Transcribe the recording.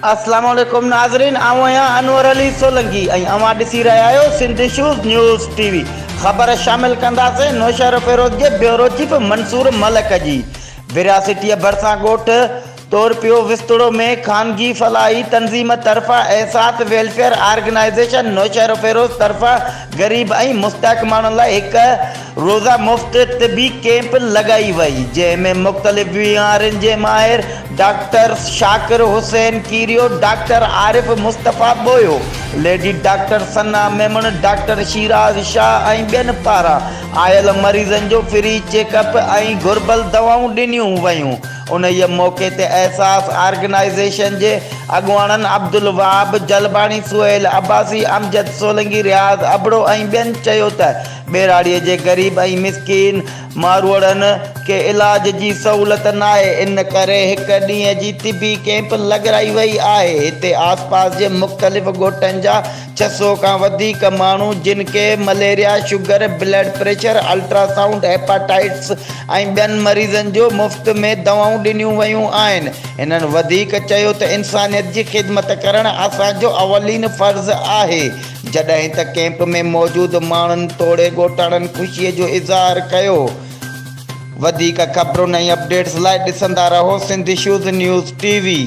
अस्सलाम वालेकुम नाज़रीन, आऊं आहियां अनवर अली सोलंकी ऐं अवां ॾिसी रहिया आहियो सिंध इशूज़ न्यूज़ टीवी। ख़बर शामिल कंदासीं नौशहर फ़िरोज़ जे ब्यूरो चीफ मंसूर मलिक जी। विरासिटीअ भरिसां ॻोठ तोरपियो विस्तड़ो में ख़ानगी फलाही तंज़ीम तरफ़ां एहसास वेलफेयर ऑर्गेनाइज़ेशन नौशहर फ़िरोज़ तरफ़ां ग़रीब ऐं मुस्तहक़ माण्हुनि लाइ हिकु रोज़ा मुफ़्त तिबी कैंप लॻाई वई, जंहिंमें मुख़्तलिफ़ बीमारियुनि जे माहिर डॉक्टर शाकिर हुसैन कीरियो, डॉक्टर आरिफ मुस्तफ़ा बोयो, लेडी डॉक्टर सना मेमन, डॉक्टर शिराज शाह ऐं ॿियनि पारां आयल मरीज़नि जो फ्री चेकअप ऐं घुर्बल दवाऊं ॾिनियूं वयूं। उन मौक़े ते एहसास ऑर्गेनाइज़ेशन जे अॻुवाणनि अब्दुल वहाब जलबाणी, सुहेल अब्बासी, अमजद सोलंकी, रियाज़ अबड़ो ऐं ॿियनि चयो त ॿेराड़ीअ जे ग़रीब ऐं मिसकीन मारूड़नि खे इलाज जी सहूलियत नाहे, इन करे हिकु ॾींहं जी तिबी कैंप लॻाई वई आहे। हिते आसपास जे मुख़्तलिफ़ ॻोठनि जा 600 खां वधीक माण्हू जिन खे malaria, sugar, blood pressure, ultrasound, hepatitis ऐं ॿियनि मरीज़नि जो मुफ़्त में दवाऊं ॾिनियूं वयूं आहिनि। हिननि वधीक चयो त इंसानियत जी ख़िदमत करणु असांजो अवलीन फ़र्ज़ु आहे। जॾहिं त कैंप में मौजूदु माण्हुनि तोड़े ॻोठाणनि ख़ुशीअ जो इज़हार कयो। वधीक ख़बरुनि ऐं अपडेट्स लाइ ॾिसंदा रहो सिंध इशूज़ न्यूज़ टीवी।